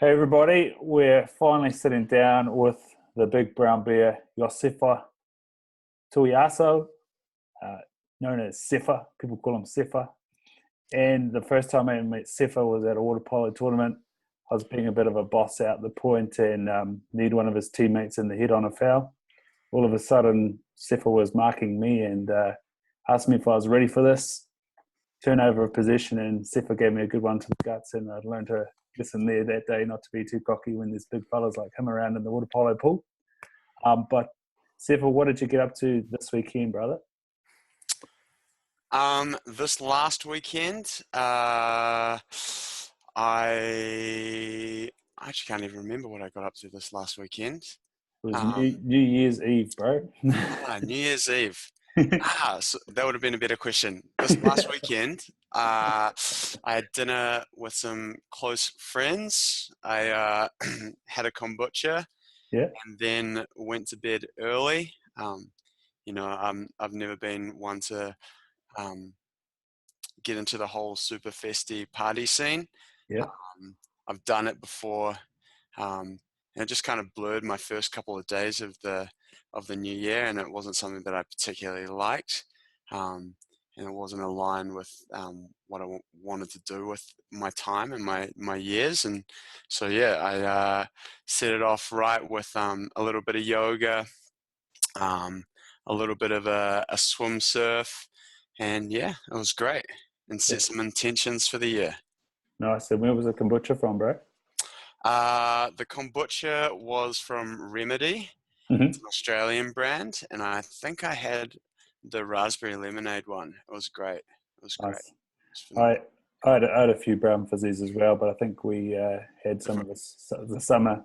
Hey everybody, we're finally sitting down with the big brown bear, Iosefa Tuiasau, uh, known as Sefa. People call him Sefa. And the first time I met Sefa was at a water polo tournament. I was being a bit of a boss out the point and need one of his teammates in the head on a foul. All of a sudden, Sefa was marking me and asked me if I was ready for this turnover of possession, and Sefa gave me a good one to the guts, and I learned to listen there that day not to be too cocky when there's big fellas like him around in the water polo pool. But Sefa, what did you get up to this weekend, brother? This last weekend, I actually can't even remember what I got up to this last weekend. It was Um, New Year's Eve, bro. New Year's Eve. So that would have been a better question. This last weekend, I had dinner with some close friends. I had a kombucha Yeah, and then went to bed early. I've never been one to um, get into the whole super festy party scene. yeah. I've done it before, and it just kind of blurred my first couple of days of the new year, and it wasn't something that I particularly liked, and it wasn't aligned with what I wanted to do with my time and my years. And so yeah, I set it off right with a little bit of yoga, um, a little bit of a swim surf, and yeah, it was great. And Yeah. set some intentions for the year. Nice. And where was the kombucha from, bro? The kombucha was from Remedy. It's Mm-hmm. an Australian brand, and I think I had the raspberry lemonade one. It was great. It was great. Nice. It was I, phenomenal. I had a few brown fizzies as well, but I think we had some of Different. the summer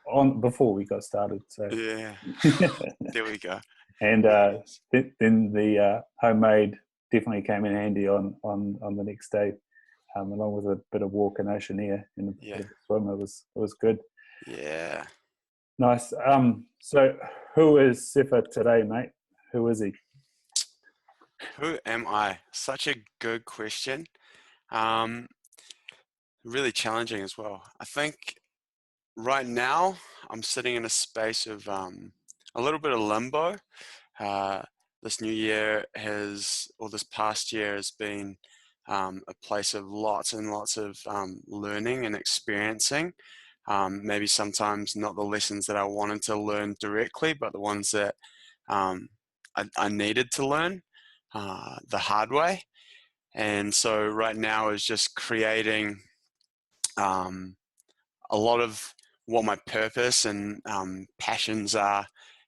on before we got started. So, Yeah, there we go. and There it is. then the homemade definitely came in handy on the next day, along with a bit of walk in ocean air and a bit Yeah, of a swim. It was good. yeah. Nice. So who is Sefa today, mate? Who is he? Who am I? Such a good question. Um, Really challenging as well. I think right now I'm sitting in a space of a little bit of limbo. Uh, this new year or this past year has been a place of lots and lots of learning and experiencing. Maybe sometimes not the lessons that I wanted to learn directly, but the ones that um, I needed to learn the hard way. And so right now is just creating um, a lot of what my purpose and passions are,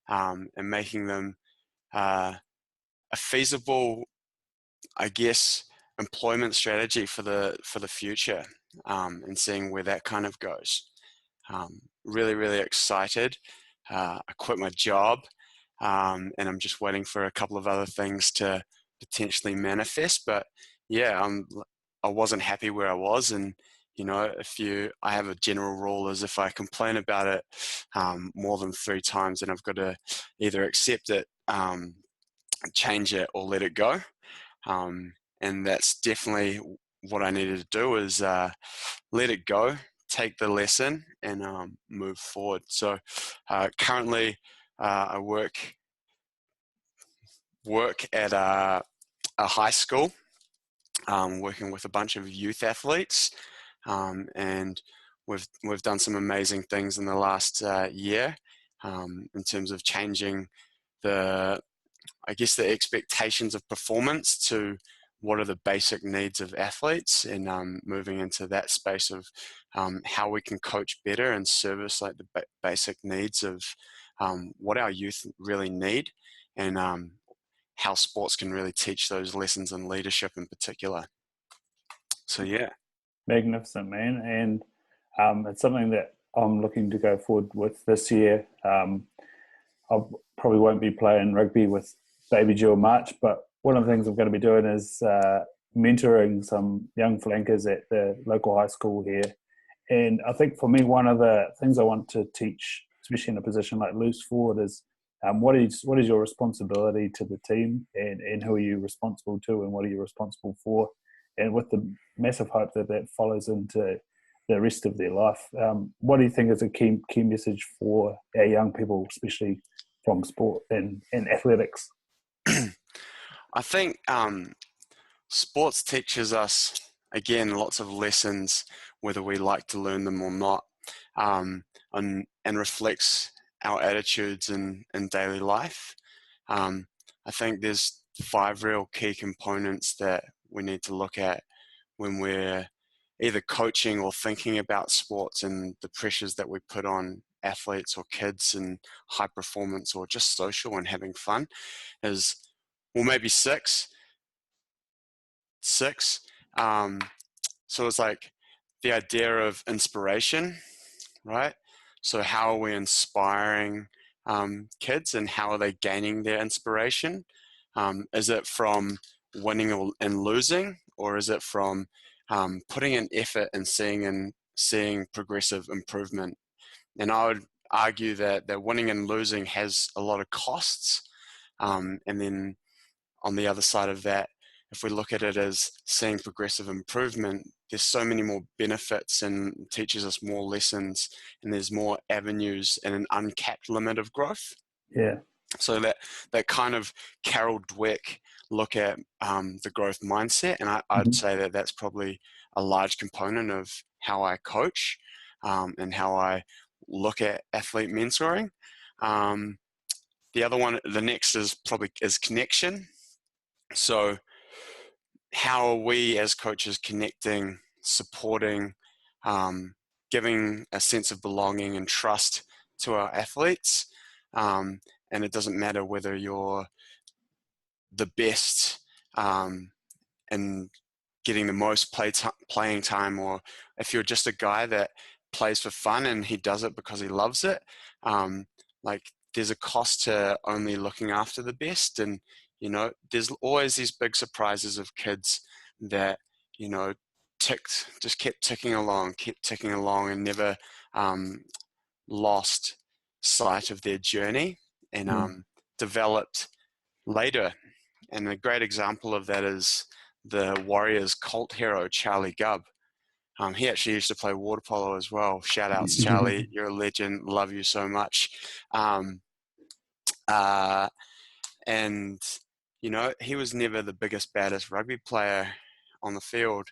and making them a feasible, I guess, employment strategy for the future, and seeing where that kind of goes. Really, really excited. I quit my job, and I'm just waiting for a couple of other things to potentially manifest. But yeah, I wasn't happy where I was, and I have a general rule is if I complain about it more than 3 times, then I've got to either accept it, change it, or let it go. And that's definitely what I needed to do is let it go, take the lesson, and move forward. So currently, I work at a high school, working with a bunch of youth athletes, and we've done some amazing things in the last year, in terms of changing the I guess the expectations of performance to what are the basic needs of athletes, and moving into that space of how we can coach better and service like the basic needs of what our youth really need, and how sports can really teach those lessons in leadership in particular. So yeah. Magnificent, man. And it's something that I'm looking to go forward with this year. I probably won't be playing rugby with Baby Jill March, but one of the things I'm going to be doing is mentoring some young flankers at the local high school here. And I think for me, one of the things I want to teach, especially in a position like loose forward, is what is your responsibility to the team, and who are you responsible to, and what are you responsible for, and with the massive hope that that follows into the rest of their life. What do you think is a key message for our young people, especially from sport and athletics? I think sports teaches us, again, lots of lessons, whether we like to learn them or not, and reflects our attitudes in daily life. I think there's 5 real key components that we need to look at when we're either coaching or thinking about sports and the pressures that we put on athletes or kids and high performance or just social and having fun is, well, maybe six. So it's like the idea of inspiration, right? So how are we inspiring kids, and how are they gaining their inspiration? Is it from winning and losing, or is it from putting in effort and seeing progressive improvement? And I would argue that winning and losing has a lot of costs, and then on the other side of that, if we look at it as seeing progressive improvement, there's so many more benefits and teaches us more lessons, and there's more avenues and an uncapped limit of growth. Yeah. So that kind of Carol Dweck look at the growth mindset, and I'd say that that's probably a large component of how I coach and how I look at athlete mentoring. The other one, the next is connection. So how are we as coaches connecting, supporting, giving a sense of belonging and trust to our athletes? And it doesn't matter whether you're the best and getting the most playing time, or if you're just a guy that plays for fun and he does it because he loves it. Like, there's a cost to only looking after the best, and there's always these big surprises of kids that kept ticking along, and never lost sight of their journey, and developed later. And a great example of that is the Warriors cult hero, Charlie Gubb. He actually used to play water polo as well. Shout outs, Charlie. You're a legend. Love you so much. And, he was never the biggest, baddest rugby player on the field,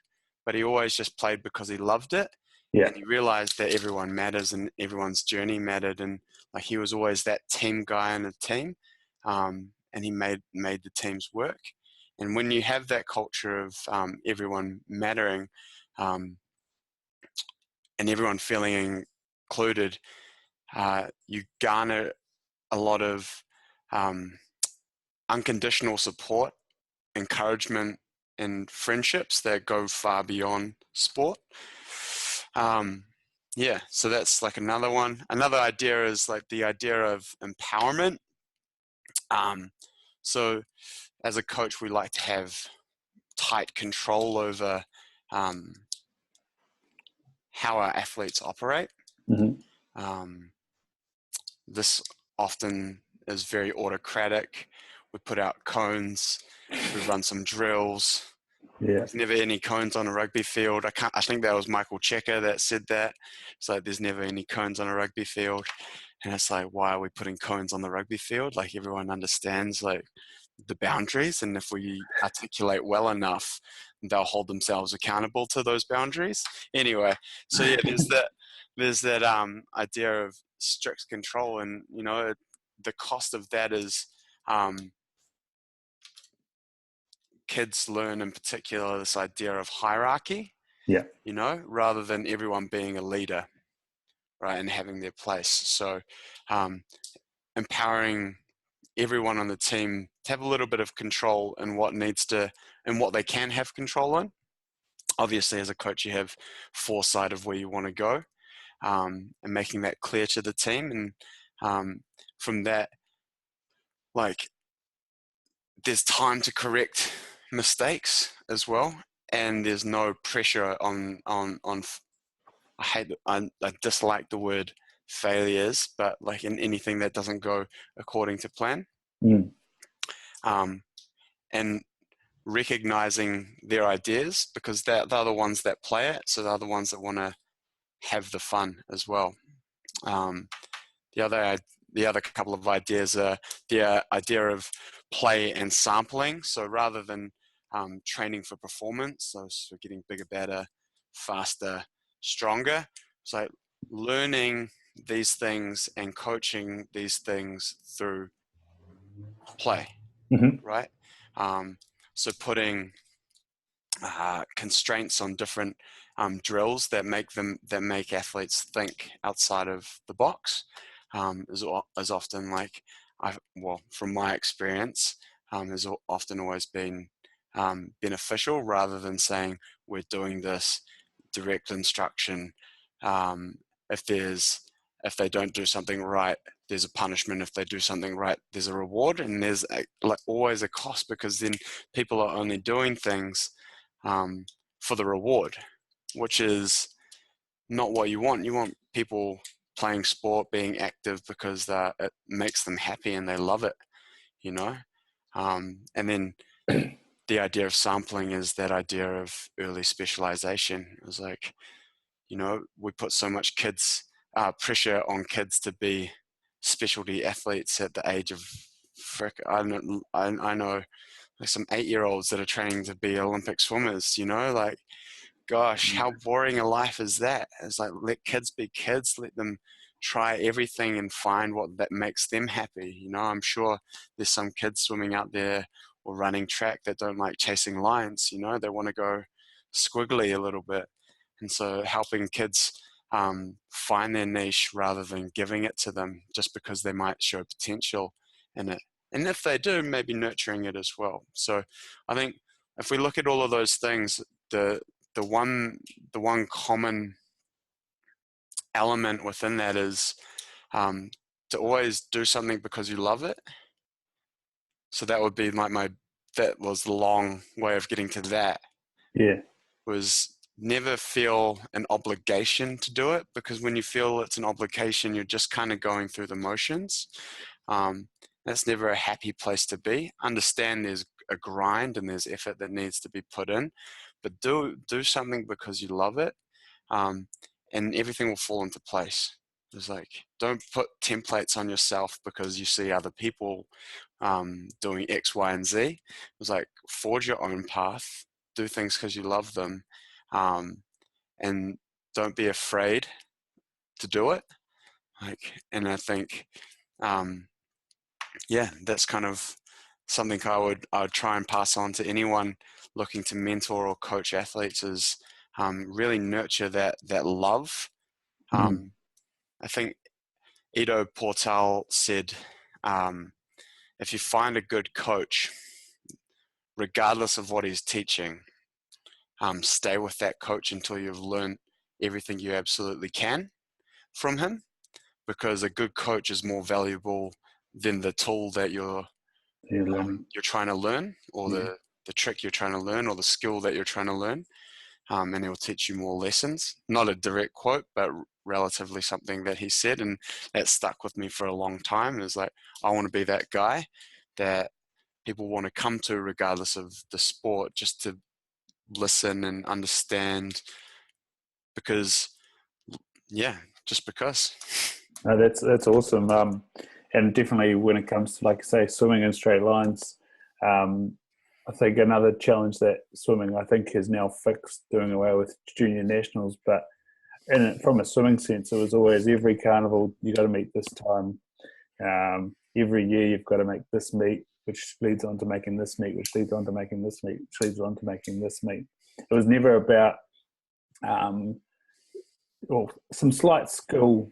but he always just played because he loved it. Yeah. And he realized that everyone matters and everyone's journey mattered. And like, he was always that team guy in a team. And he made the teams work. And when you have that culture of everyone mattering and everyone feeling included, you garner a lot of unconditional support, encouragement, and friendships that go far beyond sport. So that's like another one. Another idea is like the idea of empowerment. So as a coach, we like to have tight control over how our athletes operate. This often is very autocratic. We put out cones, we run some drills. There's never any cones on a rugby field. I think that was Michael Checker that said that. It's like, there's never any cones on a rugby field. And it's like, why are we putting cones on the rugby field? Like, everyone understands like the boundaries, and if we articulate well enough, they'll hold themselves accountable to those boundaries. Anyway, so yeah, there's that idea of strict control, and the cost of that is kids learn in particular this idea of hierarchy, rather than everyone being a leader, right, and having their place. So empowering everyone on the team to have a little bit of control in what they can have control on. Obviously, as a coach, you have foresight of where you want to go, and making that clear to the team. And from that, like, there's time to correct mistakes as well, and there's no pressure on I dislike the word failures, but like in anything that doesn't go according to plan. And recognizing their ideas, because they're the ones that play it, so they're the ones that want to have the fun as well. The other couple of ideas are the idea of play and sampling. So rather than training for performance, so getting bigger, better, faster, stronger, it's like learning these things and coaching these things through play, right? So putting constraints on different drills that make athletes think outside of the box is often like from my experience has often always been beneficial, rather than saying we're doing this direct instruction. If they don't do something right, there's a punishment. If they do something right, there's a reward, and there's always a cost, because then people are only doing things for the reward, which is not what you want. You want people playing sport, being active because it makes them happy and they love it, you know? And then the idea of sampling is that idea of early specialization. It was like, we put so much pressure on kids to be specialty athletes at the age of I know like some 8-year-olds that are training to be Olympic swimmers, like, gosh, how boring a life is that? It's like, let kids be kids, let them try everything and find what that makes them happy. I'm sure there's some kids swimming out there or running track that don't like chasing lines, they want to go squiggly a little bit. And so helping kids find their niche rather than giving it to them just because they might show potential in it. And if they do, maybe nurturing it as well. So I think if we look at all of those things, the one common element within that is to always do something because you love it. So that would be like that was the long way of getting to that. Yeah. Was never feel an obligation to do it, because when you feel it's an obligation, you're just kind of going through the motions. That's never a happy place to be. Understand there's a grind and there's effort that needs to be put in, but do something because you love it, and everything will fall into place. It's like, don't put templates on yourself because you see other people doing X, Y, and Z. It's like, forge your own path, do things because you love them, and don't be afraid to do it. And I think, that's kind of something I would try and pass on to anyone looking to mentor or coach athletes, is really nurture that love. I think Ido Portal said, if you find a good coach, regardless of what he's teaching, stay with that coach until you've learned everything you absolutely can from him, because a good coach is more valuable than the tool that you're trying to learn, or the trick you're trying to learn, or the skill that you're trying to learn. And it will teach you more lessons. Not a direct quote, but relatively something that he said, and that stuck with me for a long time. It's like, I want to be that guy that people want to come to regardless of the sport, just to listen and understand, because just because. That's awesome. And definitely when it comes to, like I say, swimming in straight lines, I think another challenge that swimming, I think, has now fixed, doing away with junior nationals. But from a swimming sense, it was always every carnival, you got to meet this time. Every year you've got to make this meet, which leads on to making this meet, which leads on to making this meet, which leads on to making this meet. It was never about some slight skill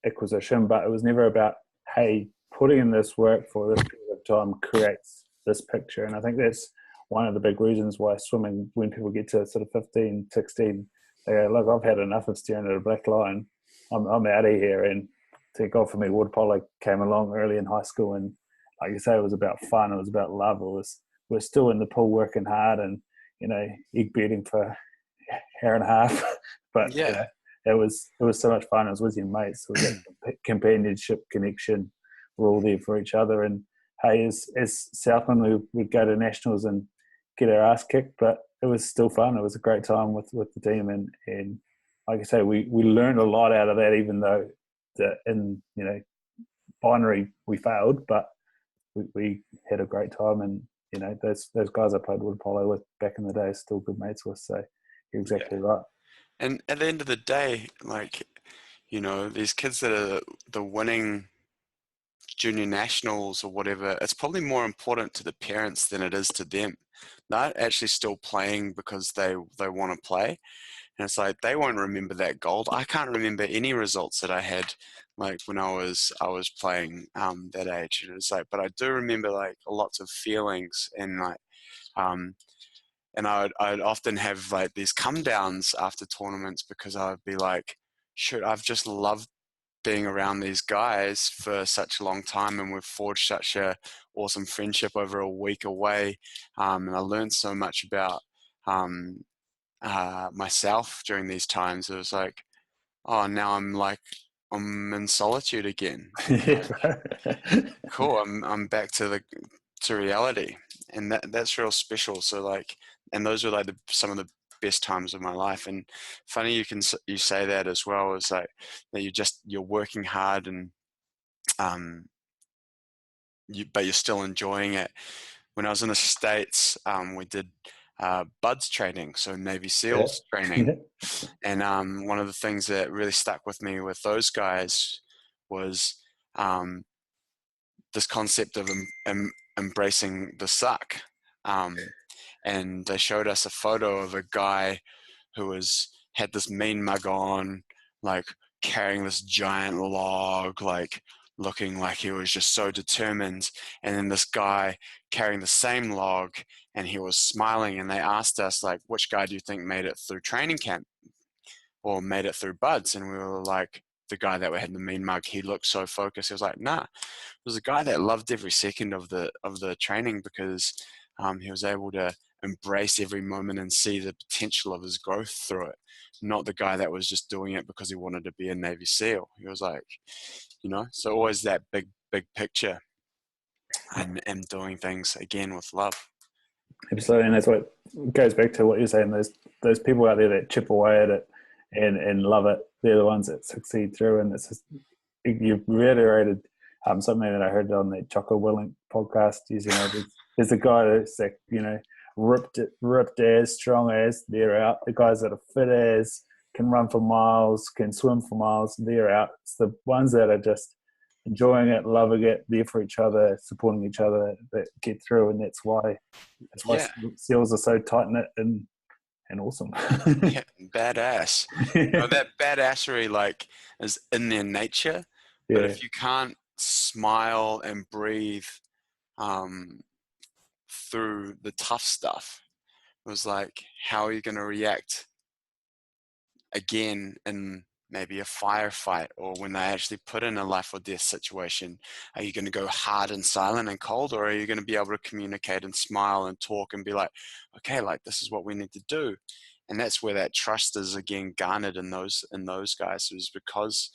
acquisition, but it was never about, hey, putting in this work for this period of time creates this picture. And I think that's one of the big reasons why swimming, when people get to sort of 15, 16, they go, look, I've had enough of staring at a black line. I'm out of here. And thank God for me, waterpolo came along early in high school, and like you say, it was about fun, it was about love. We're still in the pool working hard and, egg beating for an hour and a half. But it was so much fun. It was with your mates. It was that companionship, connection. We're all there for each other. And hey, as Southland, we'd go to nationals and get our ass kicked, but it was still fun. It was a great time with the team, and like I say, we learned a lot out of that, even though in binary we failed, but we had a great time. And those guys I played water polo with back in the day are still good mates with. So you're exactly right. And at the end of the day, like, these kids that are the winning junior nationals or whatever, it's probably more important to the parents than it is to them. They're actually still playing because they want to play. And it's like they won't remember that gold. I can't remember any results that I had like when I was playing that age. And it's like, but I do remember like lots of feelings and like and I'd often have like these come downs after tournaments because I would be like, shoot, I've just loved being around these guys for such a long time, and we've forged such a awesome friendship over a week away, and I learned so much about myself during these times. It was like, oh, now I'm in solitude again. Cool, I'm back to reality, and that's real special. So like, and those were like some of the best times of my life. And funny you say that as well, is like that you're working hard and but you're still enjoying it. When I was in the States, we did buds training, so Navy SEALs training. And one of the things that really stuck with me with those guys was this concept of embracing the suck. And they showed us a photo of a guy who had this mean mug on, like carrying this giant log, like looking like he was just so determined. And then this guy carrying the same log, and he was smiling. And they asked us, like, which guy do you think made it through training camp or made it through buds? And we were like, the guy that had the mean mug, he looked so focused. He was like, nah, it was a guy that loved every second of the training because he was able to embrace every moment and see the potential of his growth through it. Not the guy that was just doing it because he wanted to be a Navy SEAL. He was like, so always that big picture and doing things again with love. Absolutely, and that's what goes back to what you're saying. Those people out there that chip away at it and love it. They're the ones that succeed through. And it's just, you've reiterated something that I heard on the Choco Willink podcast. Is there's a guy that's like ripped as, strong as, they're out. The guys that are fit as, can run for miles, can swim for miles, they're out. It's the ones that are just enjoying it, loving it, there for each other, supporting each other, that get through. And that's why SEALs are so tight knit and awesome. Yeah, badass. That badassery like is in their nature, but if you can't smile and breathe through the tough stuff, it was like, how are you going to react again in maybe a firefight or when they actually put in a life or death situation? Are you going to go hard and silent and cold, or are you going to be able to communicate and smile and talk and be like, okay, like this is what we need to do? And that's where that trust is again garnered in those guys, is because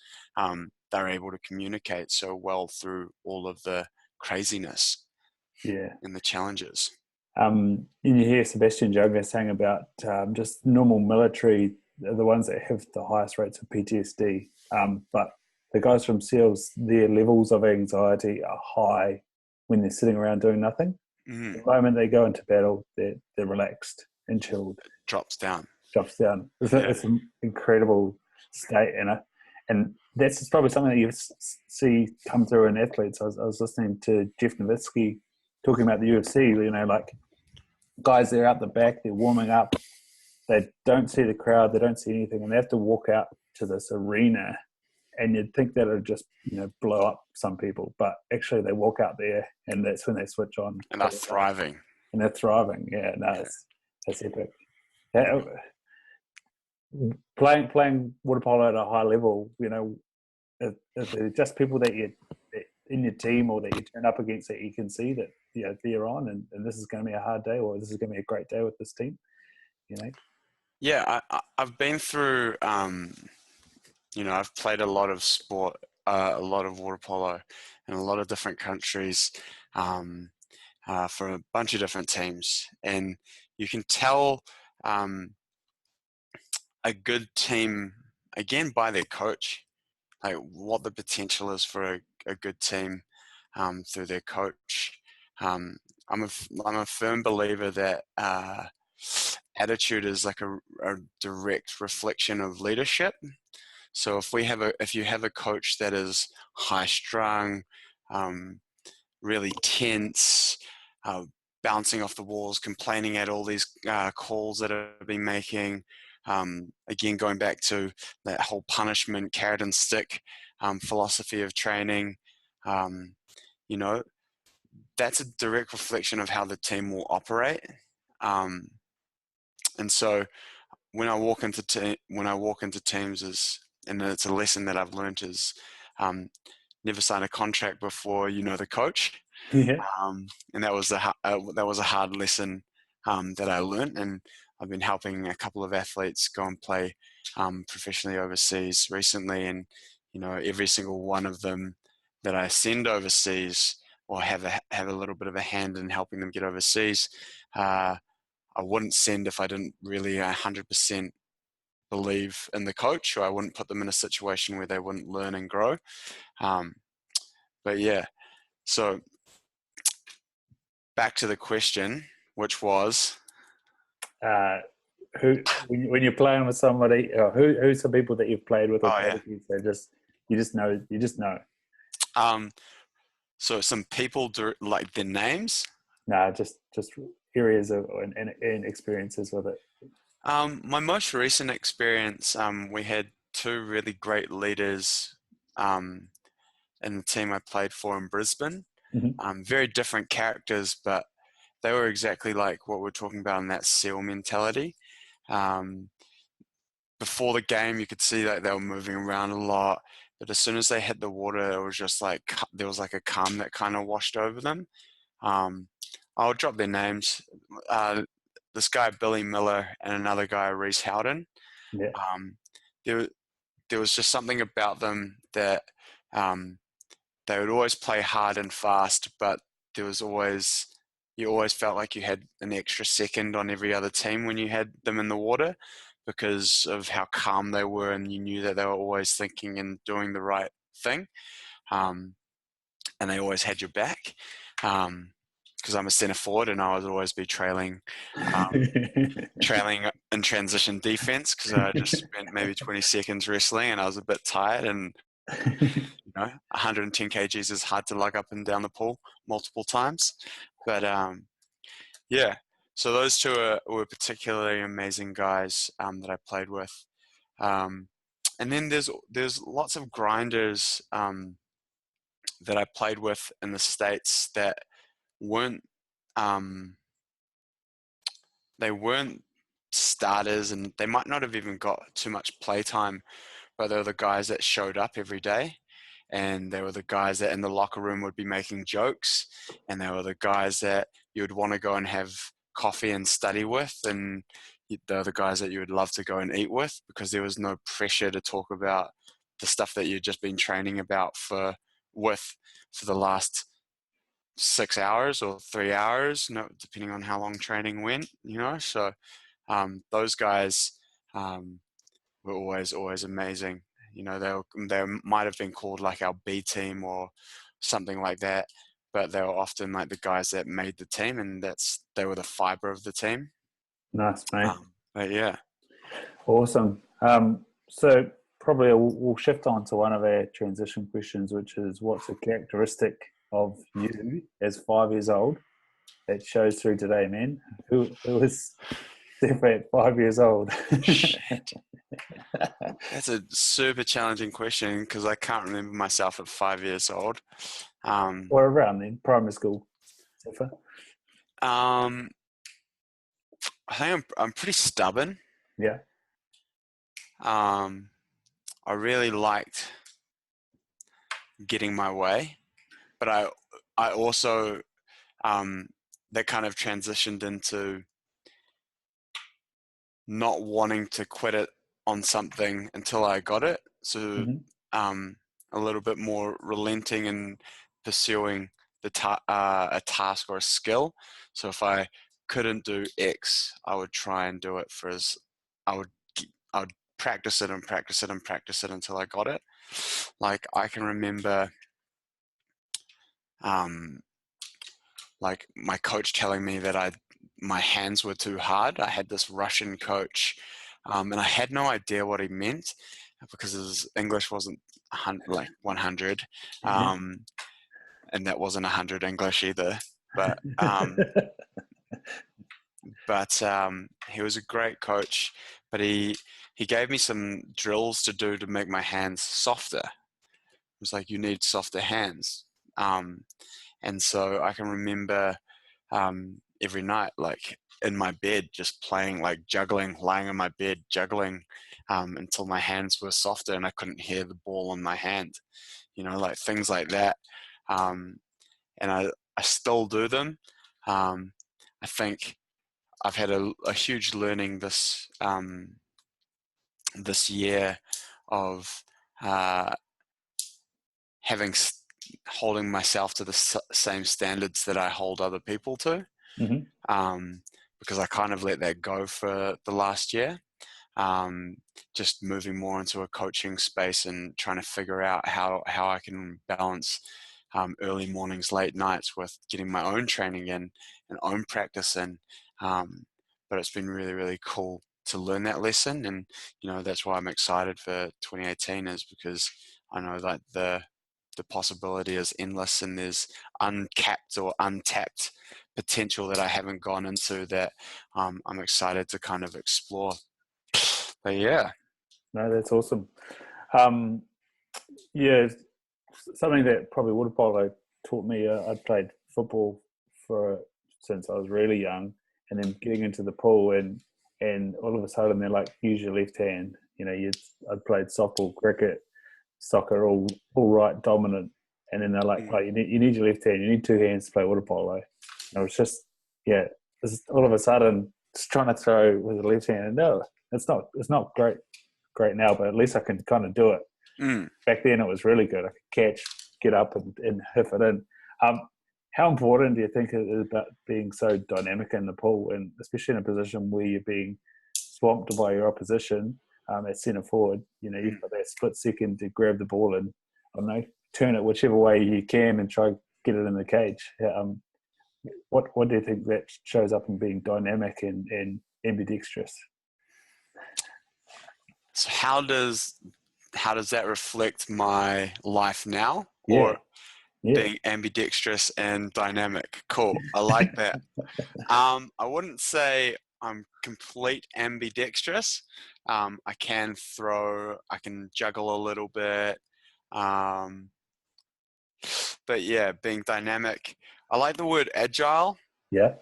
they're able to communicate so well through all of the craziness and the challenges. And you hear Sebastian Joga saying about just normal military, the ones that have the highest rates of PTSD. But the guys from SEALs, their levels of anxiety are high when they're sitting around doing nothing. The moment they go into battle, they're relaxed and chilled. It drops down. It's an incredible state, and that's probably something that you see come through in athletes. I was listening to Jeff Nowitzki talking about the UFC, like guys, they're out the back, they're warming up, they don't see the crowd, they don't see anything, and they have to walk out to this arena, and you'd think that it'd just, blow up some people, but actually they walk out there, and that's when they switch on. And they're thriving. That's epic. Playing water polo at a high level, if they're just people that you in your team or that you turn up against that you can see that they're on and this is going to be a hard day or this is going to be a great day with this team. Yeah, I've been through. I've played a lot of sport, a lot of water polo, in a lot of different countries, for a bunch of different teams, and you can tell a good team again, by their coach, like what the potential is for a good team through their coach. Um, I'm a firm believer that attitude is like a direct reflection of leadership. So if you have a coach that is high strung, really tense, uh, bouncing off the walls, complaining at all these calls that have been making. Again, going back to that whole punishment, carrot and stick philosophy of training, you know, that's a direct reflection of how the team will operate. And so when I walk into teams, and it's a lesson that I've learned is never sign a contract before you know the coach. Yeah. And that was a hard lesson that I learned, and I've been helping a couple of athletes go and play professionally overseas recently, and every single one of them that I send overseas or have a little bit of a hand in helping them get overseas, I wouldn't send if I didn't really 100% believe in the coach, or I wouldn't put them in a situation where they wouldn't learn and grow. But yeah, so back to the question, which was, Who when you're playing with somebody, who's some people that you've played with or oh played yeah, against? You just know. so some people like their names. Nah, just areas of and experiences with it. My most recent experience, we had two really great leaders in the team I played for in Brisbane. Mm-hmm. Very different characters, but they were exactly like what we're talking about in that SEAL mentality. Um, Before the game, you could see that they were moving around a lot, but as soon as they hit the water, it was just like there was like a calm that kind of washed over them. Um, I'll drop their names. This guy Billy Miller and another guy Reese Howden. Yeah. Um, there, there was just something about them that um, they would always play hard and fast, but there was always you always felt like you had an extra second on every other team when you had them in the water because of how calm they were, and you knew that they were always thinking and doing the right thing, and they always had your back. Because I'm a centre forward, and I would always be trailing in transition defense because I just spent maybe 20 seconds wrestling and I was a bit tired, and 110 kgs is hard to lug up and down the pool multiple times. But yeah, so those two were particularly amazing guys that I played with. And then there's lots of grinders that I played with in the States that weren't they weren't starters, and they might not have even got too much play time, but they were the guys that showed up every day, and they were the guys that in the locker room would be making jokes, and they were the guys that you would want to go and have coffee and study with, and they're the guys that you would love to go and eat with because there was no pressure to talk about the stuff that you'd just been training about for the last 6 hours or 3 hours, depending on how long training went, So those guys were always amazing. They might have been called like our B team or something like that, but they were often like the guys that made the team, and they were the fiber of the team. Nice, mate. But yeah. Awesome. So probably we'll shift on to one of our transition questions, which is what's a characteristic of you as 5 years old that shows through today, man? Who is Sefa at 5 years old? Shit. That's a super challenging question because I can't remember myself at 5 years old. Or around then, primary school, Sefa. I think I'm pretty stubborn. Yeah. I really liked getting my way, but I also that kind of transitioned into not wanting to quit it on something until I got it. So a little bit more relenting and pursuing a task or a skill. So if I couldn't do X, I would try and do it I would practice it and practice it and practice it until I got it. Like I can remember like my coach telling me that my hands were too hard. I had this Russian coach, and I had no idea what he meant because his English wasn't like 100, and that wasn't 100 English either. But he was a great coach. But he gave me some drills to do to make my hands softer. It was like, you need softer hands. And so I can remember every night, like in my bed, just playing, like juggling, lying in my bed, juggling until my hands were softer and I couldn't hear the ball in my hand, like things like that. And I still do them. I think I've had a huge learning this year of holding myself to the same standards that I hold other people to, because I kind of let that go for the last year. Just moving more into a coaching space and trying to figure out how I can balance early mornings, late nights with getting my own training in and own practice in. But it's been really, really cool to learn that lesson. And, that's why I'm excited for 2018, is because I know that the possibility is endless and there's uncapped or untapped potential that I haven't gone into that I'm excited to kind of explore. But yeah. No, that's awesome. Something that probably water polo taught me. I played football since I was really young, and then getting into the pool and all of a sudden they're like, use your left hand. I played softball, cricket, soccer, all right dominant, and then they're like, oh, you need your left hand. You need two hands to play water polo. And it was just all of a sudden just trying to throw with the left hand. No, it's not great now, but at least I can kind of do it. Back then it was really good. I could catch, get up and hoof it in. How important do you think it is about being so dynamic in the pool, and especially in a position where you're being swamped by your opposition at centre forward? You've got that split second to grab the ball and turn it whichever way you can and try get it in the cage. What do you think that shows up in being dynamic and ambidextrous? So how does that reflect my life now? Yeah. Being ambidextrous and dynamic? Cool. I like that. I wouldn't say I'm complete ambidextrous. I can throw, I can juggle a little bit. But yeah, being dynamic. I like the word agile. Yeah.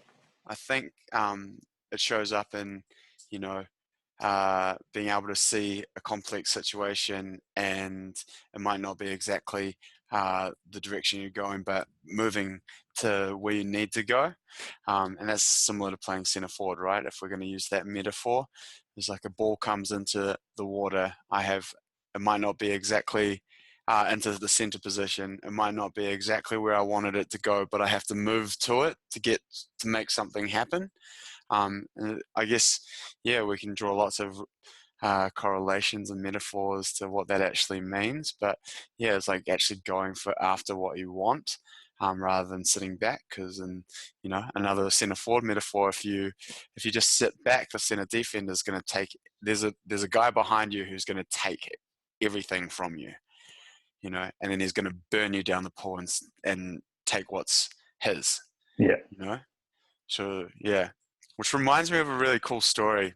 I think it shows up in, being able to see a complex situation and it might not be exactly the direction you're going, but moving to where you need to go. And that's similar to playing center forward, right? If we're going to use that metaphor, it's like a ball comes into the water. It might not be exactly into the center position. It might not be exactly where I wanted it to go, but I have to move to it to make something happen. And I guess, we can draw lots of correlations and metaphors to what that actually means. But it's like actually going after what you want rather than sitting back. Because another centre forward metaphor, if you just sit back, the centre defender is going to take. There's a guy behind you who's going to take everything from you, and then he's going to burn you down the pool and take what's his. Yeah. So which reminds me of a really cool story.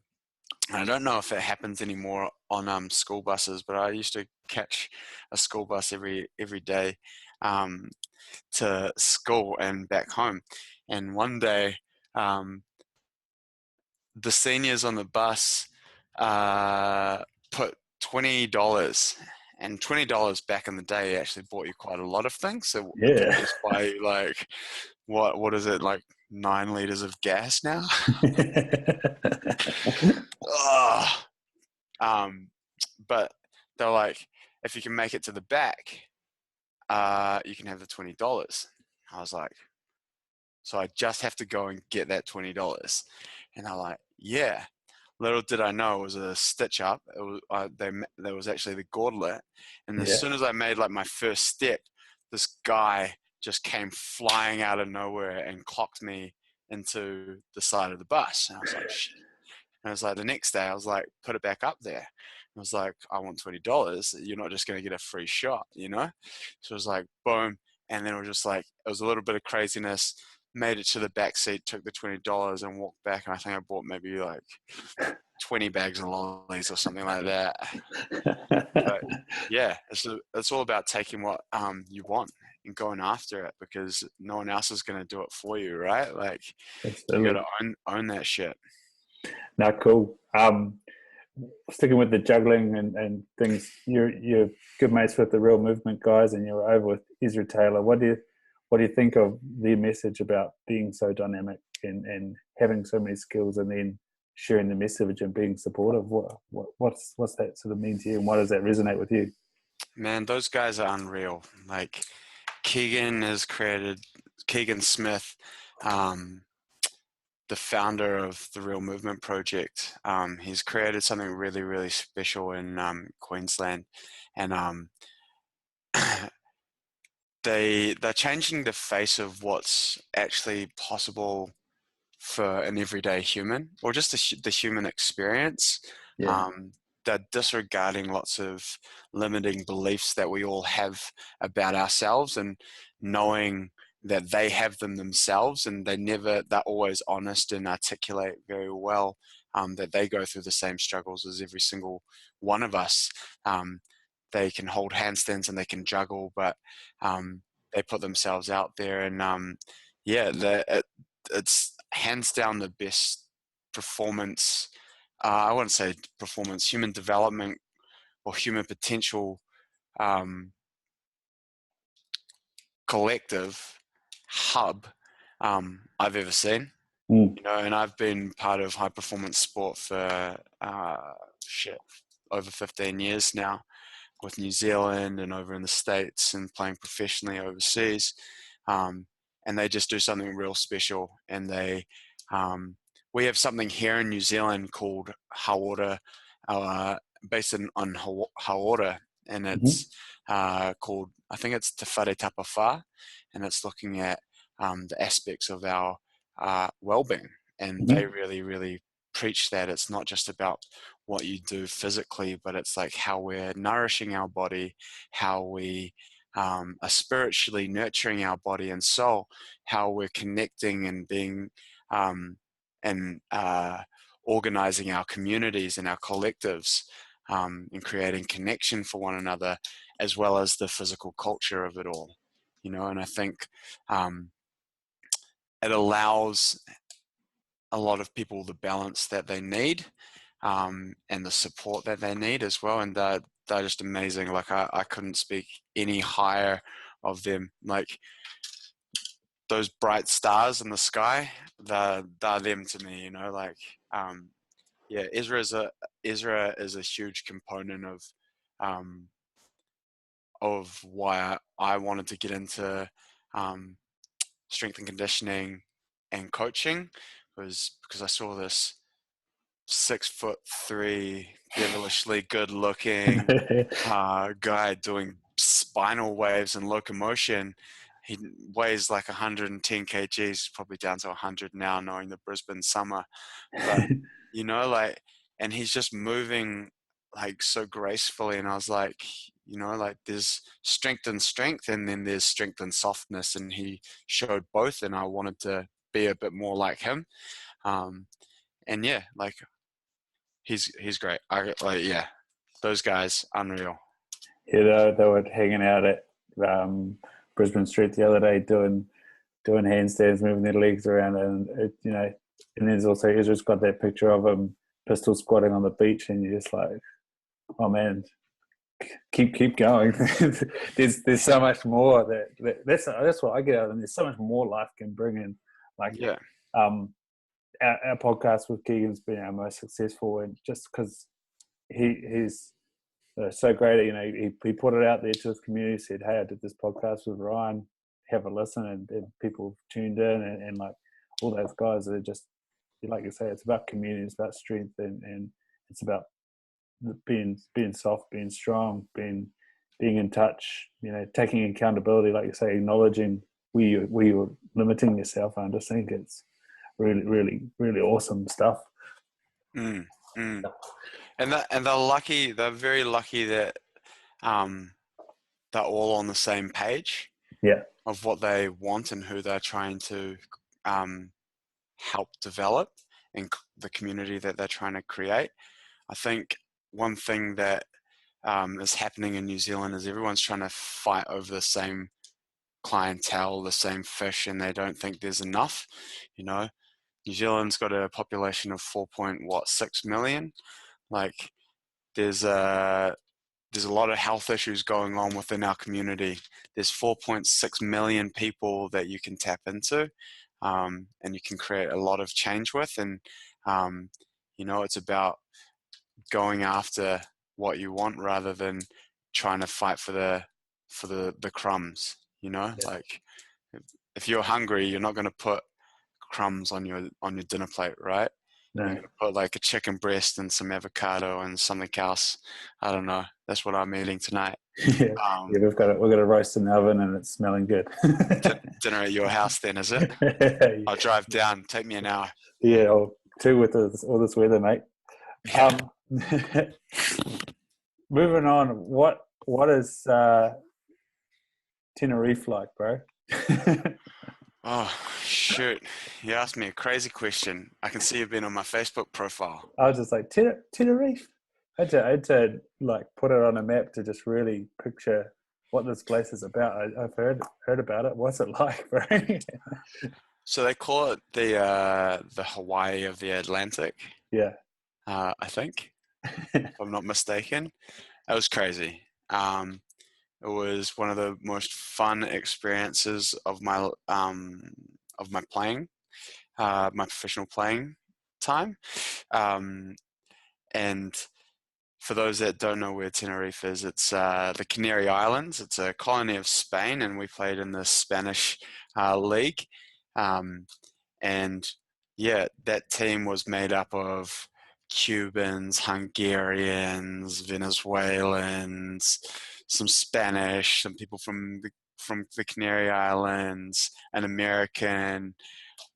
I don't know if it happens anymore on school buses, but I used to catch a school bus every day to school and back home. And one day, the seniors on the bus put $20, and $20 back in the day actually bought you quite a lot of things. So it didn't just buy you like what is it, like 9 liters of gas now? But they're like, if you can make it to the back, you can have the $20. I was like, so I just have to go and get that $20. And they're like, yeah. little did I know it was a stitch up. It was, there was actually the gauntlet. And as Yeah. soon as I made like my first step, this guy just came flying out of nowhere and clocked me into the side of the bus. And I was like, shit. And I was like, the next day, I was like, put it back up there. I was like, I want $20. You're not just going to get a free shot, you know? So it was like, boom. And then it was just like, it was a little bit of craziness. Made it to the back seat, took the $20 and walked back. And I think I bought maybe like 20 bags of lollies or something like that. But yeah, it's all about taking what you want and going after it, because no one else is going to do it for you, right? Like, you got to own that shit. Not cool. Sticking with the juggling and things, you're good mates with the Real Movement guys, and you're over with Ezra Taylor. What do you think of their message about being so dynamic and having so many skills, and then sharing the message and being supportive? What's that sort of mean to you, and why does that resonate with you? Man, those guys are unreal. Like, Keegan Smith, the founder of the Real Movement Project. He's created something really, really special in Queensland, and they're changing the face of what's actually possible for an everyday human, or just the human experience. Yeah. They're disregarding lots of limiting beliefs that we all have about ourselves, and knowing that they have them themselves, and they're always honest and articulate very well that they go through the same struggles as every single one of us. They can hold handstands and they can juggle, but they put themselves out there, and it's hands down the best performance. I wouldn't say performance, human development or human potential collective hub I've ever seen. Mm. You know, and I've been part of high performance sport for over 15 years now, with New Zealand and over in the States, and playing professionally overseas. And they just do something real special. And we have something here in New Zealand called Hauora, based on Hauora, and it's called, I think it's Te Whare Tapa Whā, and it's looking at the aspects of our well-being. And they really, really preach that it's not just about what you do physically, but it's like how we're nourishing our body, how we are spiritually nurturing our body and soul, how we're connecting and being and organizing our communities and our collectives, and creating connection for one another, as well as the physical culture of it all. You know, and I think it allows a lot of people the balance that they need, and the support that they need as well. And they're just amazing. Like, I couldn't speak any higher of them. Like, those bright stars in the sky, they're them to me, you know. Like, yeah, Ezra is a huge component of why I wanted to get into strength and conditioning and coaching, was because I saw this 6'3", devilishly good-looking guy doing spinal waves and locomotion. He weighs like 110 kgs, probably down to 100 now, knowing the Brisbane summer. But you know, like, and he's just moving like so gracefully, and I was like, you know, like, there's strength, and then there's strength and softness, and he showed both, and I wanted to be a bit more like him. And yeah, like, he's great. Yeah, those guys, unreal. Yeah, they were hanging out at Brisbane Street the other day doing handstands, moving their legs around, and and then there's also Ezra's got that picture of him pistol squatting on the beach, and you're just like, oh man, keep going. there's so much more that's what I get out of them. There's so much more life can bring in. Like, Yeah, our podcast with Keegan's been our most successful, and just because he's so great. You know, he put it out there to his community, said, hey, I did this podcast with Ryan, have a listen, and people tuned in, and like, all those guys are just like you say, it's about community, it's about strength, and it's about being soft, being strong, being in touch. Taking accountability, like you say, acknowledging where you're limiting yourself. I just think it's really, really, really awesome stuff. Mm, mm. And they're lucky. They're very lucky that they're all on the same page. Yeah. Of what they want and who they're trying to help develop and the community that they're trying to create. I think one thing that is happening in New Zealand is everyone's trying to fight over the same clientele, the same fish, and they don't think there's enough. New Zealand's got a population of 4.6 million. Like, there's a lot of health issues going on within our community. There's 4.6 million people that you can tap into, and you can create a lot of change with. And it's about going after what you want rather than trying to fight for the crumbs. Yeah. Like, if you're hungry, you're not going to put crumbs on your dinner plate, right? No. You're going to put like a chicken breast and some avocado and something else. I don't know. That's what I'm eating tonight. Yeah, we've got a roast in the oven and it's smelling good. Dinner at your house then, is it? I'll drive down. Take me an hour. Yeah, or two with all this weather, mate. Yeah. Moving on, what is Tenerife like, bro? Oh, shoot. You asked me a crazy question. I can see you've been on my Facebook profile. I was just like, Tenerife? I had to like put it on a map to just really picture what this place is about. I've heard about it. What's it like, bro? So they call it the Hawaii of the Atlantic. Yeah. I think, if I'm not mistaken. It was crazy. It was one of the most fun experiences of my playing, my professional playing time. And for those that don't know where Tenerife is, it's the Canary Islands. It's a colony of Spain, and we played in the Spanish league. And yeah, that team was made up of Cubans, Hungarians, Venezuelans, some Spanish, some people from the Canary Islands, an American,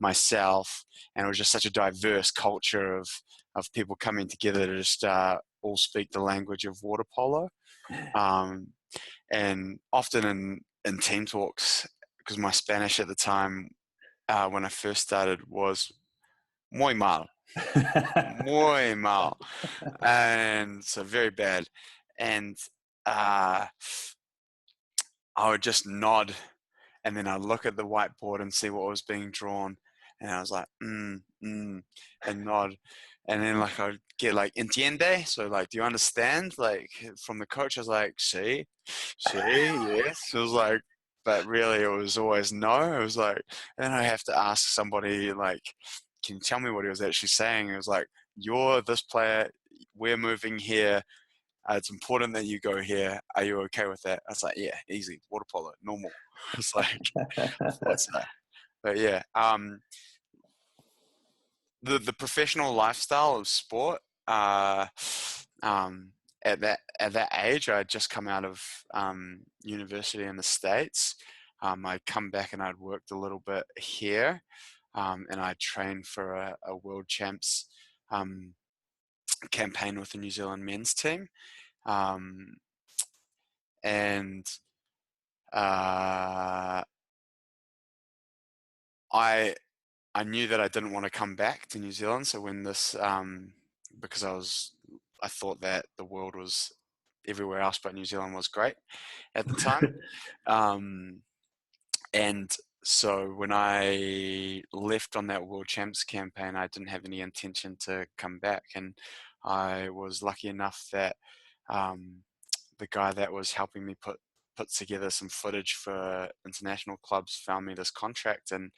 myself, and it was just such a diverse culture of people coming together to just all speak the language of water polo. And often in team talks, because my Spanish at the time when I first started was muy mal, muy mal, and so very bad. And I would just nod, and then I'd look at the whiteboard and see what was being drawn, and I was like, and nod. And then like I'd get like entiende, so like, do you understand? Like from the coach, I was like, see, yes. It was like, but really it was always no. It was like, then I have to ask somebody like, can you tell me what he was actually saying? It was like, you're this player, we're moving here. It's important that you go here. Are you okay with that? I was like, yeah, easy, water polo, normal. It's like, what's that? But yeah, the professional lifestyle of sport. At that age, I had just come out of university in the States. I'd come back and I'd worked a little bit here, and I trained for a World Champs campaign with the New Zealand men's team, and I knew that I didn't want to come back to New Zealand. So when this, because I thought that the world was everywhere else but New Zealand was great at the time. And so when I left on that World Champs campaign, I didn't have any intention to come back. And I was lucky enough that the guy that was helping me put together some footage for international clubs found me this contract, and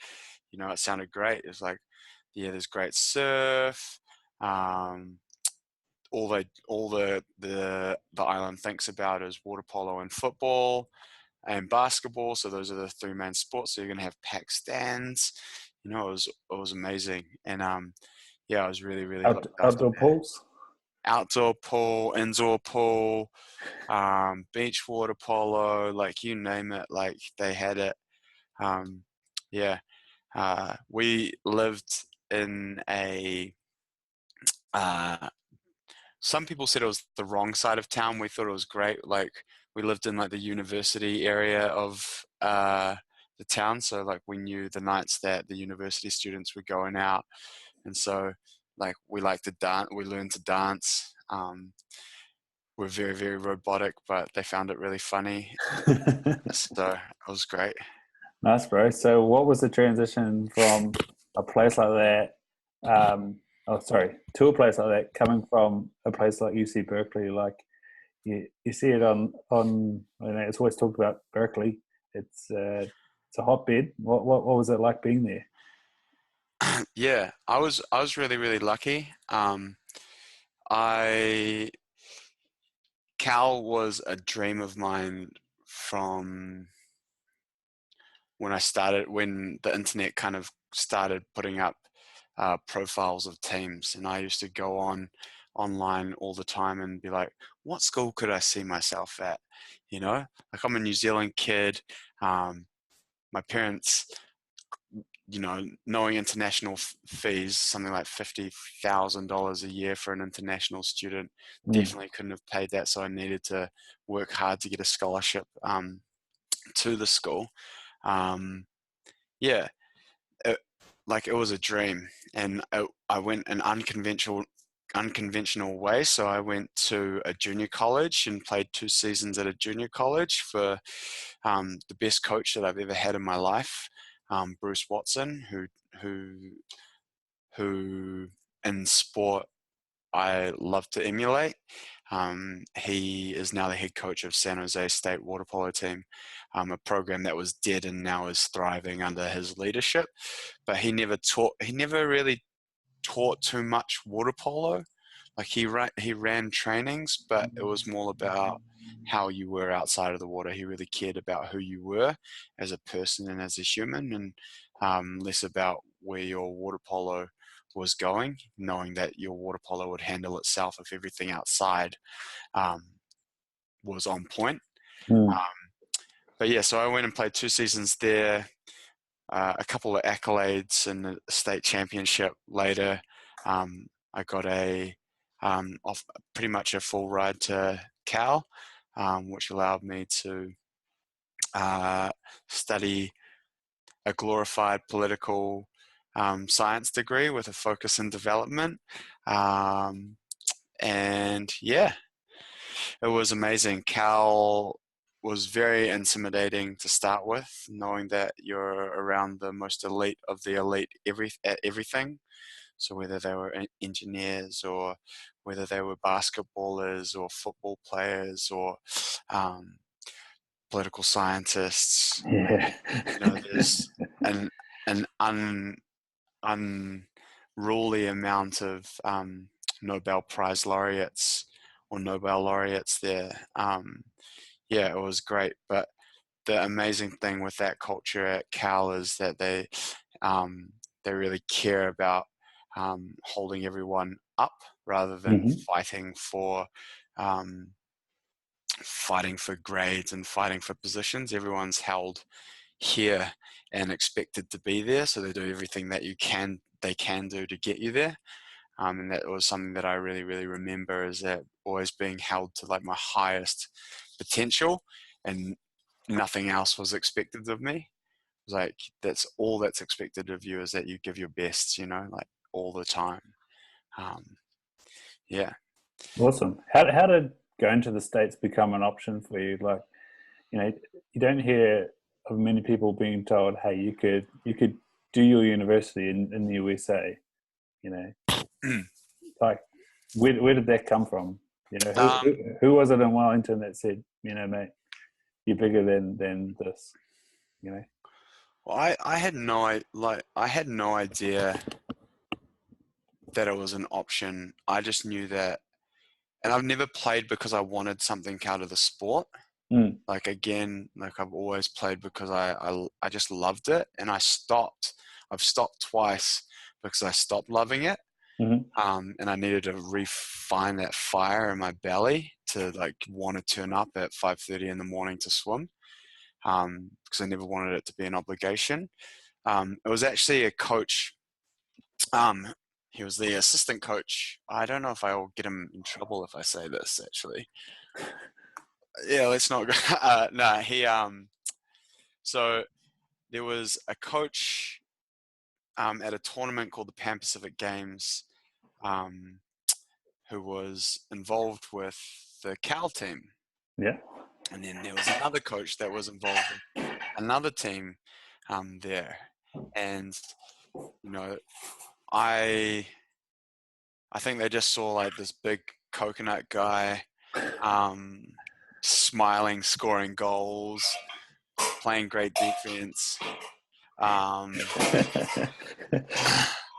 it sounded great. It was like, yeah, there's great surf. All the island thinks about is water polo and football and basketball. So those are the three main sports. So you're gonna have packed stands. It was amazing. And yeah, I was really, really looked after Outdoor there. pools? Outdoor pool, indoor pool, beach water polo, like you name it, like they had it. Um, yeah, we lived in a. Uh, some people said it was the wrong side of town. We thought it was great. Like we lived in like the university area of the town, so like we knew the nights that the university students were going out, and so like we liked to dance. We learned to dance. We're very, very robotic, but they found it really funny. So it was great. Nice, bro. So, what was the transition from a place like that? To a place like that, coming from a place like UC Berkeley. Like you see it on. It's always talked about Berkeley. It's a hotbed. What was it like being there? Yeah, I was really, really lucky. I Cal was a dream of mine from when the internet kind of started putting up profiles of teams, and I used to go online all the time and be like, what school could I see myself at? You know, like I'm a New Zealand kid. My parents, knowing international fees, something like $50,000 a year for an international student, Mm. definitely couldn't have paid that. So I needed to work hard to get a scholarship to the school. Um, yeah, it, it was a dream, and I went an unconventional way. So I went to a junior college and played 2 seasons at a junior college for the best coach that I've ever had in my life, Bruce Watson, who who in sport I love to emulate. He is now the head coach of San Jose State Waterpolo team, a program that was dead and now is thriving under his leadership. But he never really taught too much water polo. Like he ran trainings, but it was more about how you were outside of the water. He really cared about who you were as a person and as a human, and less about where your water polo was going, knowing that your water polo would handle itself if everything outside um, was on point. Mm. Um, but yeah, so I went and played 2 seasons there, a couple of accolades in the state championship later. I got off pretty much a full ride to Cal, which allowed me to study a glorified political science degree with a focus in development. Um, and yeah, it was amazing. Cal was very intimidating to start with, knowing that you're around the most elite of the elite at everything. So whether they were engineers or whether they were basketballers or football players or um, political scientists, Yeah. there's an an unruly amount of Nobel Prize laureates or Nobel laureates there. Yeah, it was great. But the amazing thing with that culture at Cal is that they really care about holding everyone up rather than Hmm. um, fighting for grades and fighting for positions. Everyone's held here and expected to be there, so they do everything that they can do to get you there. And that was something that I really, really remember, is that always being held to like my highest potential, and nothing else was expected of me. It was like that's all that's expected of you, is that you give your best, like all the time. Um, yeah. Awesome. How did going to the States become an option for you? Like, you don't hear of many people being told, "Hey, you could do your university in the USA." You know, like where did that come from? um, Who was it in Wellington that said, mate, you're bigger than this? You know. well, I had no idea that it was an option. I just knew that, and I've never played because I wanted something out of the sport. Mm. Like again, like I've always played because I just loved it, and I've stopped twice because I stopped loving it. And I needed to refine that fire in my belly to like want to turn up at 5:30 in the morning to swim, because I never wanted it to be an obligation. It was actually a coach. He was the assistant coach. I don't know if I will get him in trouble if I say this, actually. Yeah, let's not go. No, so there was a coach at a tournament called the Pan Pacific Games, who was involved with the Cal team. Yeah. And then there was another coach that was involved with another team there. And, you know, I think they just saw like this big coconut guy, smiling, scoring goals, playing great defense.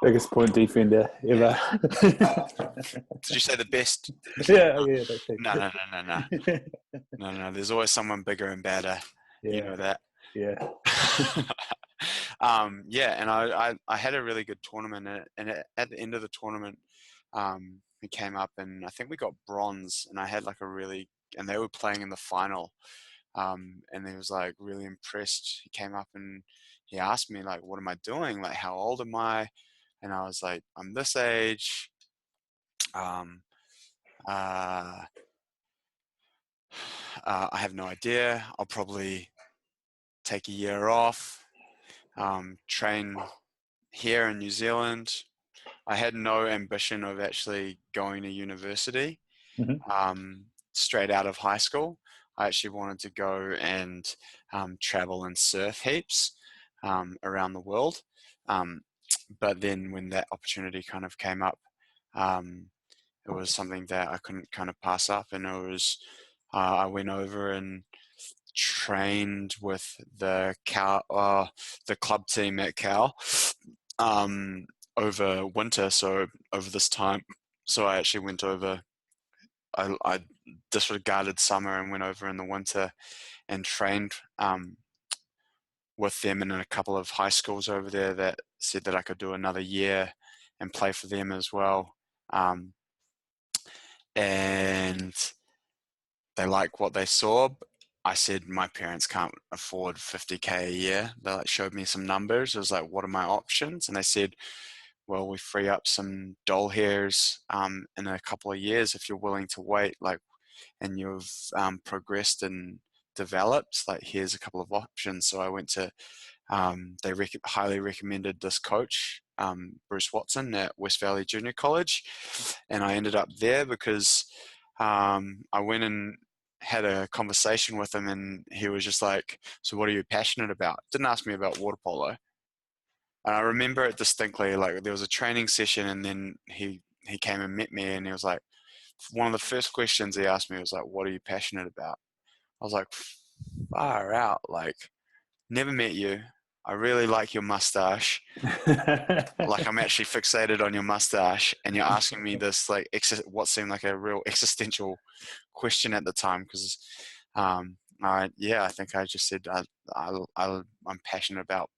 Biggest point defender ever. Did you say the best? Yeah, that's it. No. There's always someone bigger and better. Yeah. You know that. Yeah. And I had a really good tournament, and at the end of the tournament, he came up, and I think we got bronze, and I had like and they were playing in the final, and he was like really impressed. He came up and he asked me like, what am I doing? Like, how old am I? And I was like, I'm this age. I have no idea. I'll probably take a year off, train here in New Zealand. I had no ambition of actually going to university straight out of high school. I actually wanted to go and travel and surf heaps around the world. But then when that opportunity kind of came up, it was something that I couldn't kind of pass up. And it was, I went over and trained with the club team at Cal over winter. So over this time, so I actually went over. I disregarded summer and went over in the winter and trained with them in a couple of high schools over there that said that I could do another year and play for them as well. And they liked what they saw. I said my parents can't afford $50K a year. They like showed me some numbers. It was like, what are my options? And they said, well, we free up some doll hairs in a couple of years if you're willing to wait, like, and you've progressed and developed. Like, here's a couple of options. So I went to. They highly recommended this coach, Bruce Watson at West Valley Junior College, and I ended up there because I went and had a conversation with him, and he was just like, so what are you passionate about? Didn't ask me about water polo. And I remember it distinctly, like there was a training session, and then he came and met me, and he was like, one of the first questions he asked me was like, what are you passionate about? I was like, far out, like, never met you. I really like your mustache. Like, I'm actually fixated on your mustache, and you're asking me this, like, what seemed like a real existential question at the time, because I think I just said I'm passionate about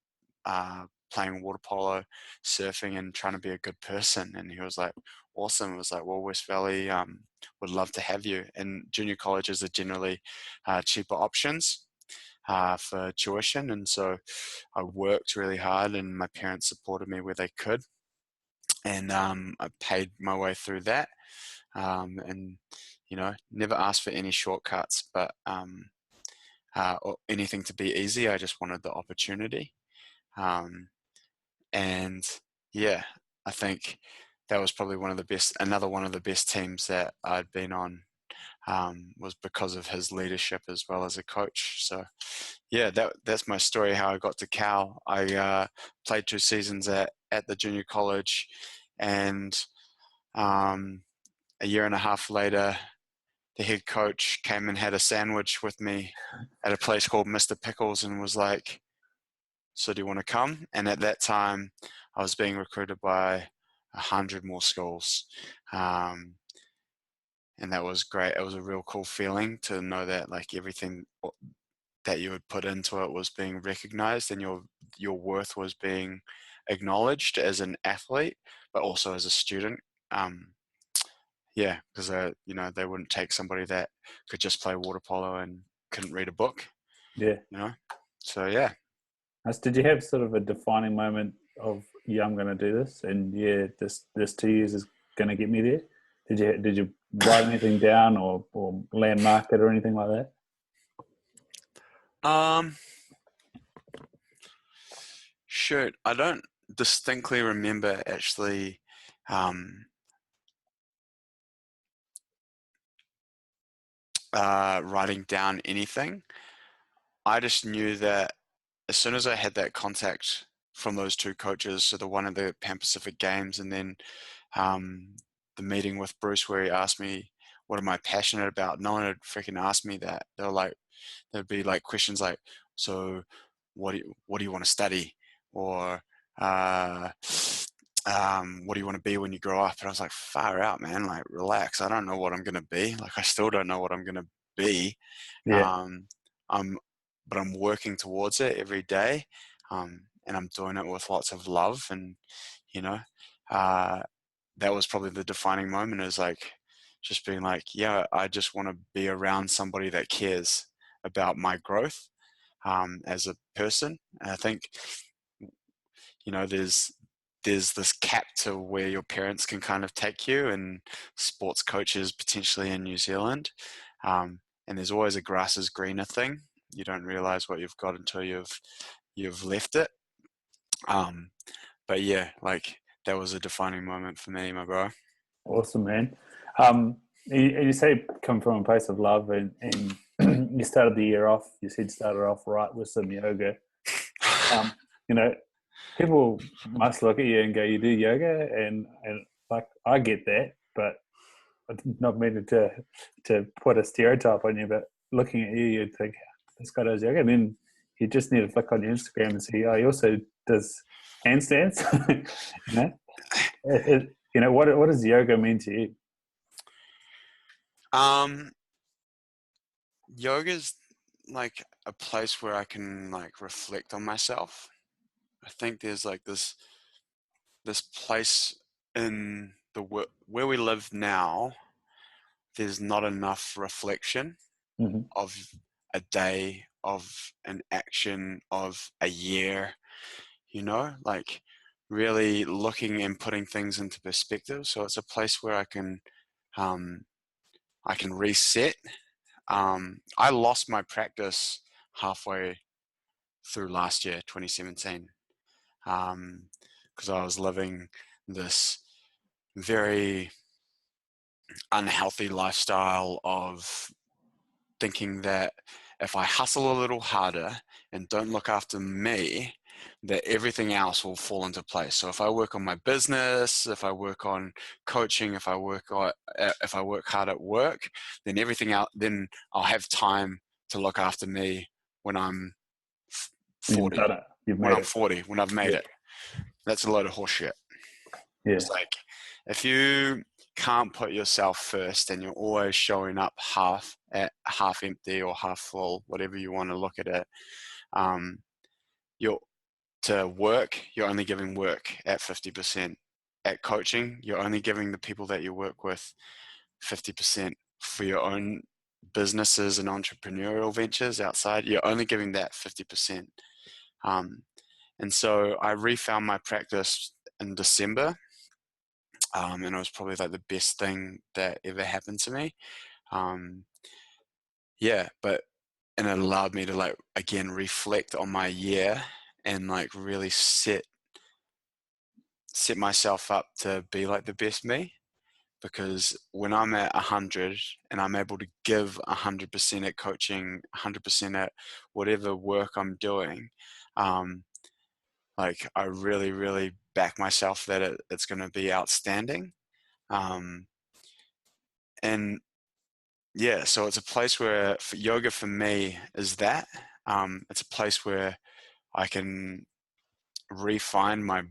playing water polo, surfing, and trying to be a good person. And he was like, awesome. It was like, well, West Valley would love to have you. And junior colleges are generally cheaper options for tuition. And so I worked really hard, and my parents supported me where they could. And I paid my way through that. And, never asked for any shortcuts, but or anything to be easy. I just wanted the opportunity. And yeah, I think that was probably another one of the best teams that I'd been on, was because of his leadership as well as a coach. So yeah, that's my story, how I got to Cal. I played 2 seasons at the junior college, and a year and a half later, the head coach came and had a sandwich with me at a place called Mr. Pickles and was like, so do you want to come? And at that time, I was being recruited by 100 more schools. And that was great. It was a real cool feeling to know that like everything that you had put into it was being recognized, and your worth was being acknowledged as an athlete, but also as a student. Yeah, because they wouldn't take somebody that could just play water polo and couldn't read a book. Yeah. So yeah. Did you have sort of a defining moment of, yeah, I'm going to do this, and yeah, this 2 years is going to get me there? Did you write anything down or landmark it or anything like that? Shoot, I don't distinctly remember actually writing down anything. I just knew that as soon as I had that contact from those two coaches, so the one at the Pan Pacific Games and then the meeting with Bruce where he asked me, what am I passionate about? No one had freaking asked me that. There'd be like questions like, so what do you want to study? Or what do you want to be when you grow up? And I was like, far out, man, like relax. I don't know what I'm going to be. Like, I still don't know what I'm going to be. Yeah. But I'm working towards it every day. And I'm doing it with lots of love. And, that was probably the defining moment, is like just being like, yeah, I just want to be around somebody that cares about my growth as a person. And I think, there's this cap to where your parents can kind of take you, and sports coaches potentially in New Zealand. And there's always a grass is greener thing. You don't realize what you've got until you've left it. But yeah, like that was a defining moment for me, my bro. Awesome, man. You say come from a place of love, and you started the year off. You said started off right with some yoga. You know, people must look at you and go, "You do yoga," and like I get that, but I'm not meaning to put a stereotype on you. But looking at you, you'd think this guy does yoga, and then you just need to flick on your Instagram and see, oh, he also does handstands. you know, what does yoga mean to you? Yoga's like a place where I can like reflect on myself. I think there's like this place in where we live now. There's not enough reflection Mm-hmm. of a day, of an action, of a year. Like really looking and putting things into perspective. So it's a place where um, I can reset. I lost my practice halfway through last year, 2017, because I was living this very unhealthy lifestyle of thinking that if I hustle a little harder and don't look after me, that everything else will fall into place. So if I work on my business, if I work on coaching, if I work hard at work, then everything else, then I'll have time to look after me when I'm You've 40. done it. You've made it. When I've made Yeah. it. That's a load of horseshit. Yeah. It's like, if you can't put yourself first and you're always showing up half empty or half full, whatever you want to look at it, you're to work, you're only giving work at 50%. At coaching, you're only giving the people that you work with 50%. For your own businesses and entrepreneurial ventures outside, you're only giving that 50%. And so I refound my practice in December, and it was probably like the best thing that ever happened to me. And it allowed me to like again reflect on my year and like really set myself up to be like the best me. Because when I'm at 100 and I'm able to give 100% at coaching, 100% at whatever work I'm doing, like I really, really back myself that it's going to be outstanding. And yeah, so it's a place where yoga for me is that. It's a place where I can refine my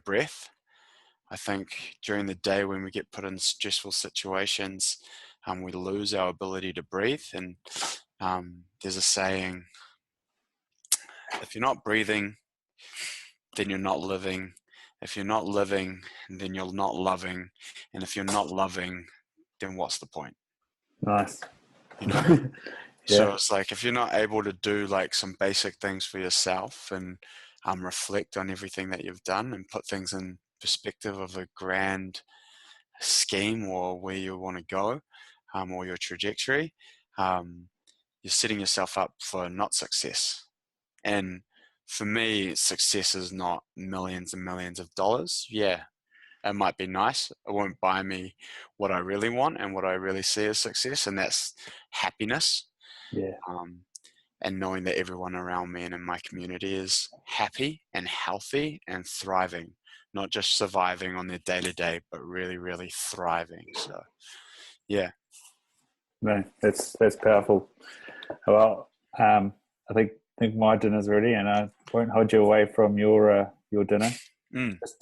breath. I think during the day when we get put in stressful situations, we lose our ability to breathe. And there's a saying, if you're not breathing, then you're not living. If you're not living, then you're not loving. And if you're not loving, then what's the point? Nice. You know? So Yeah. it's like, if you're not able to do like some basic things for yourself and reflect on everything that you've done and put things in perspective of a grand scheme or where you want to go, or your trajectory, you're setting yourself up for not success. And for me, success is not millions and millions of dollars. Yeah, it might be nice. It won't buy me what I really want and what I really see as success, and that's happiness. Yeah. Um, and knowing that everyone around me and in my community is happy and healthy and thriving, not just surviving on their day to day, but really, really thriving. So, yeah. No, that's powerful. Well, I think my dinner's ready, and I won't hold you away from your dinner.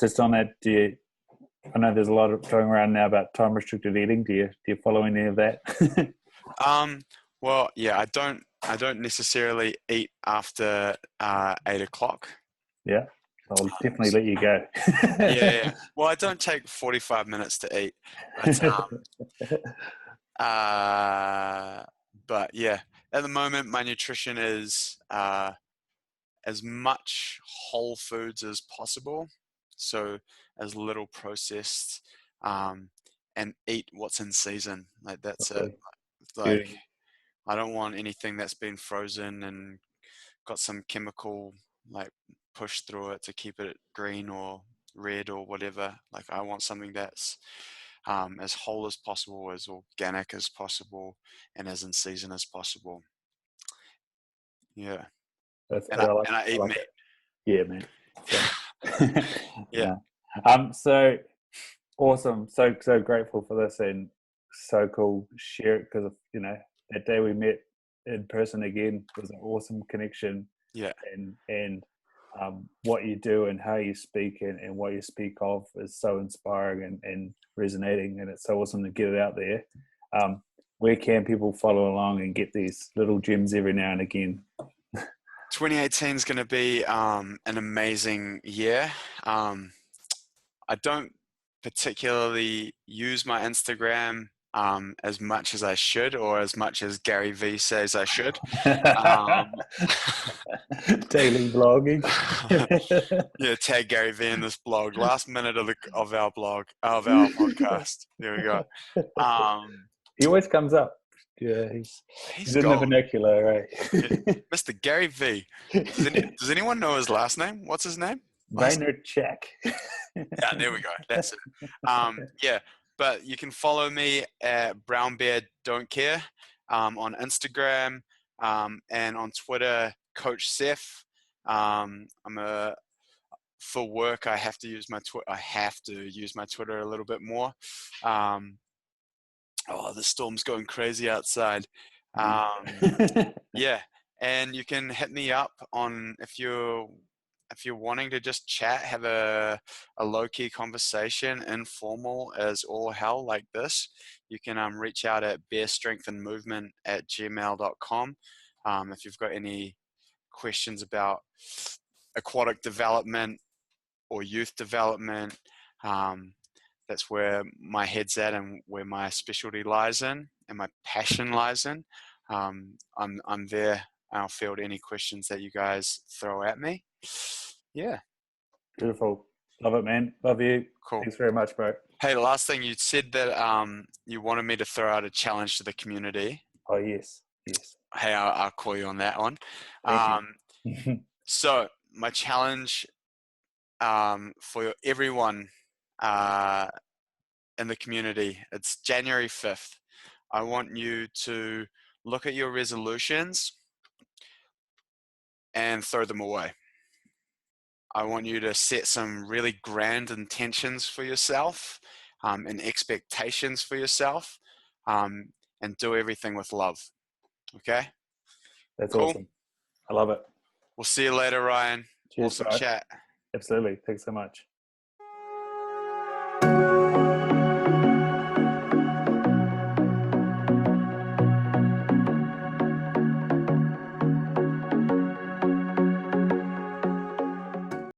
Just on that, I know there's a lot of going around now about time restricted eating. Do you follow any of that? Well, yeah, I don't necessarily eat after 8 o'clock. Yeah, I'll definitely let you go. Yeah. Well, I don't take 45 minutes to eat, but but yeah, at the moment my nutrition is as much whole foods as possible, so as little processed, and eat what's in season. Like that's it. Like Beautiful. I don't want anything that's been frozen and got some chemical like push through it to keep it green or red or whatever. Like I want something that's as whole as possible, as organic as possible, and as in season as possible. Yeah, That's and it. I I eat like meat. it. Yeah, man. Yeah, No. So awesome. So grateful for this, and so cool. Share it, because that day we met in person again was an awesome connection, yeah, and what you do and how you speak, and what you speak of is so inspiring and resonating, and it's so awesome to get it out there. Where can people follow along and get these little gems every now and again? 2018 is going to be an amazing year. I don't particularly use my Instagram as much as I should, or as much as Gary Vee says I should. Um, Daily vlogging. yeah, tag Gary Vee in this blog. Last minute of our blog of our podcast. There we go. Um, He always comes up. Yeah, he's he's in the gold. vernacular, Yeah. right? Mr. Gary Vee. Does anyone know his last name? What's his name? Last name? Vaynerchuk. Yeah, there we go. That's it. Yeah, but you can follow me at Brown Bear Don't Care on Instagram, and on Twitter, Coach Sef. I'm a For work, I have to use my Twitter a little bit more. Oh, the storm's going crazy outside. Yeah, and you can hit me up on if you're wanting to just chat, have a low key conversation, informal as all hell like this. You can reach out at bearstrengthandmovement@gmail.com. If you've got any questions about aquatic development or youth development, that's where my head's at and where my specialty lies in and my passion lies in. I'm there. I'll field any questions that you guys throw at me. Yeah, Beautiful. Love it, man. Love you. cool. Thanks very much, bro. Hey, the last thing you said that you wanted me to throw out a challenge to the community. Oh, yes. Yes. Hey, I'll call you on that one. Thank you. So my challenge for everyone in the community, it's January 5th. I want you to look at your resolutions and throw them away. I want you to set some really grand intentions for yourself, and expectations for yourself, and do everything with love. Okay? That's Cool. awesome. I love it. We'll see you later, Ryan. Cheers, Awesome bro. chat. Absolutely. Thanks so much.